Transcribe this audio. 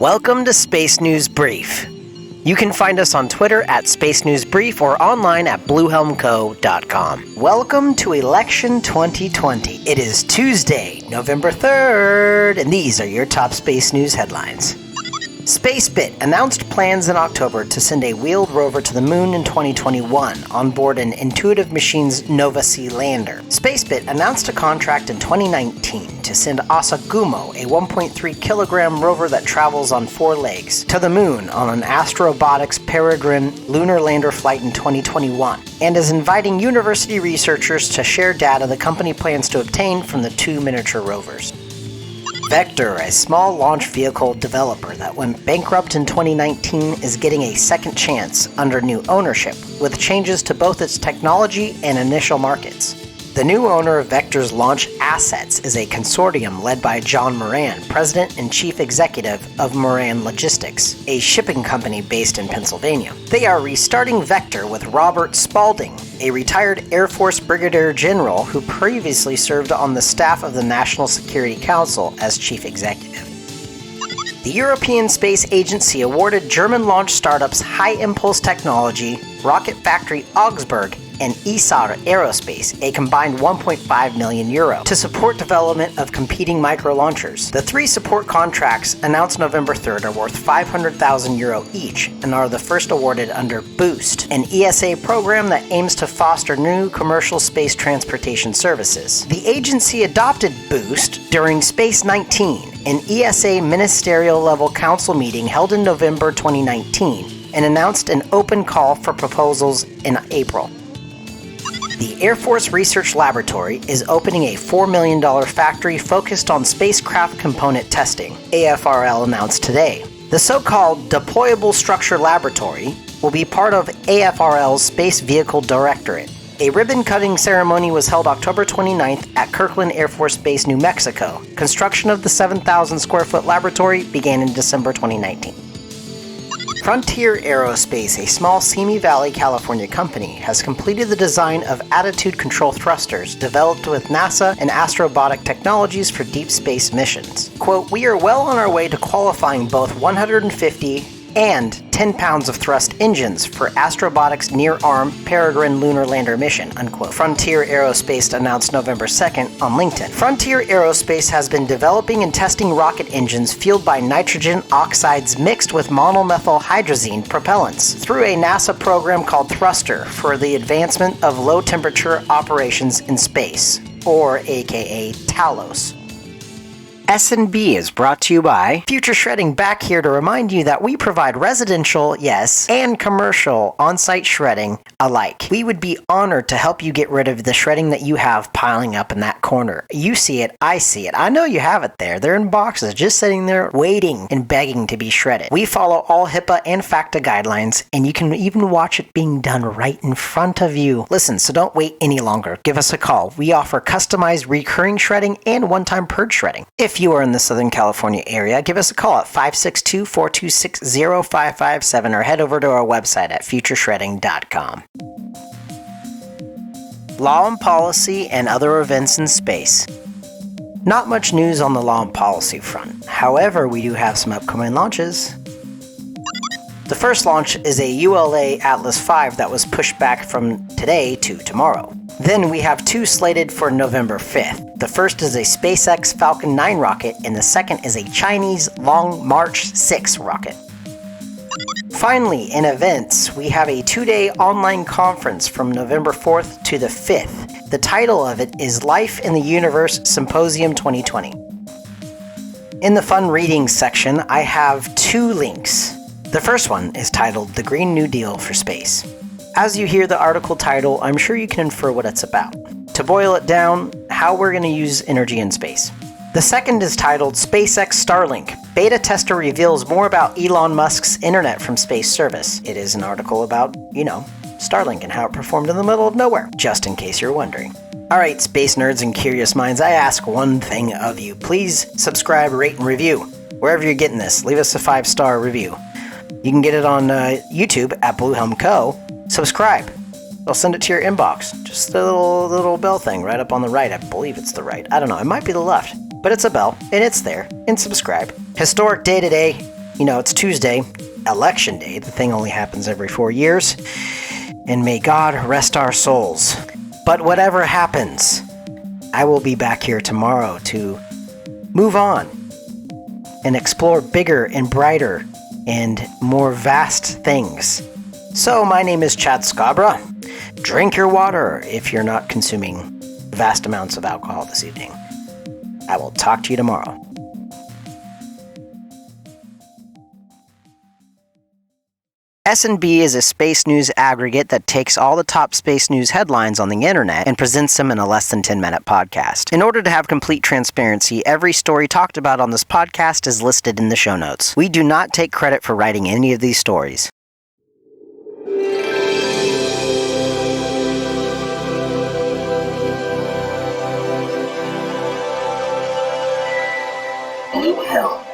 Welcome to Space News Brief. You can find us on Twitter at Space News Brief or online at bluehelmco.com. Welcome to Election 2020. It is Tuesday, November 3rd, and these are your top space news headlines. Spacebit announced plans in October to send a wheeled rover to the moon in 2021 on board an Intuitive Machines Nova-C lander. Spacebit announced a contract in 2019 to send Asagumo, a 1.3-kilogram rover that travels on 4 legs, to the moon on an Astrobotics Peregrine lunar lander flight in 2021, and is inviting university researchers to share data the company plans to obtain from the 2 miniature rovers. Vector, a small launch vehicle developer that went bankrupt in 2019, is getting a second chance under new ownership, with changes to both its technology and initial markets. The new owner of Vector's launch assets is a consortium led by John Moran, president and chief executive of Moran Logistics, a shipping company based in Pennsylvania. They are restarting Vector with Robert Spalding, a retired Air Force Brigadier General who previously served on the staff of the National Security Council as chief executive. The European Space Agency awarded German launch startups High Impulse Technology, Rocket Factory Augsburg, and ESA Aerospace a combined €1.5 million to support development of competing micro-launchers. The 3 support contracts announced November 3rd are worth €500,000 each and are the first awarded under BOOST, an ESA program that aims to foster new commercial space transportation services. The agency adopted BOOST during Space 19, an ESA ministerial-level council meeting held in November 2019, and announced an open call for proposals in April. The Air Force Research Laboratory is opening a $4 million factory focused on spacecraft component testing, AFRL announced today. The so-called Deployable Structure Laboratory will be part of AFRL's Space Vehicle Directorate. A ribbon-cutting ceremony was held October 29th at Kirkland Air Force Base, New Mexico. Construction of the 7,000-square-foot laboratory began in December 2019. Frontier Aerospace, a small Simi Valley, California company, has completed the design of attitude control thrusters developed with NASA and Astrobotic Technologies for deep space missions. Quote, "We are well on our way to qualifying both 150 and 10 pounds of thrust engines for Astrobotic's near-arm Peregrine lunar lander mission," unquote. Frontier Aerospace announced November 2nd on LinkedIn. Frontier Aerospace has been developing and testing rocket engines fueled by nitrogen oxides mixed with monomethylhydrazine propellants through a NASA program called Thruster for the advancement of low-temperature operations in space, or aka TALOS. SNB is brought to you by Future Shredding, back here to remind you that we provide residential, yes, and commercial on-site shredding alike. We would be honored to help you get rid of the shredding that you have piling up in that corner. You see it, I see it. I know you have it there. They're in boxes just sitting there waiting and begging to be shredded. We follow all HIPAA and FACTA guidelines, and you can even watch it being done right in front of you. Listen, so don't wait any longer. Give us a call. We offer customized recurring shredding and one-time purge shredding. If you are in the Southern California area, give us a call at 562-426-0557 or head over to our website at futureshredding.com. Law and policy and other events in space. Not much news on the law and policy front. However, we do have some upcoming launches. The first launch is a ULA Atlas V that was pushed back from today to tomorrow. Then we have 2 slated for November 5th. The first is a SpaceX Falcon 9 rocket, and the second is a Chinese Long March 6 rocket. Finally, in events, we have a 2-day online conference from November 4th to the 5th. The title of it is Life in the Universe Symposium 2020. In the fun readings section, I have 2 links. The first one is titled The Green New Deal for Space. As you hear the article title, I'm sure you can infer what it's about. To boil it down, how we're going to use energy in space. The second is titled SpaceX Starlink. Beta tester reveals more about Elon Musk's Internet from Space service. It is an article about, Starlink and how it performed in the middle of nowhere, just in case you're wondering. Alright, space nerds and curious minds, I ask one thing of you. Please subscribe, rate, and review. Wherever you're getting this, leave us a 5-star review. You can get it on YouTube at BlueHelmCo. Subscribe. They'll send it to your inbox. Just the little bell thing right up on the right. I believe it's the right. I don't know. It might be the left. But it's a bell, and it's there. And subscribe. Historic day today. It's Tuesday, Election Day. The thing only happens every 4 years. And may God rest our souls. But whatever happens, I will be back here tomorrow to move on and explore bigger and brighter and more vast things. So my name is Chad Scabra. Drink your water if you're not consuming vast amounts of alcohol this evening. I will talk to you tomorrow. SNB is a space news aggregate that takes all the top space news headlines on the internet and presents them in a less than 10-minute podcast. In order to have complete transparency, every story talked about on this podcast is listed in the show notes. We do not take credit for writing any of these stories. Blue Hill.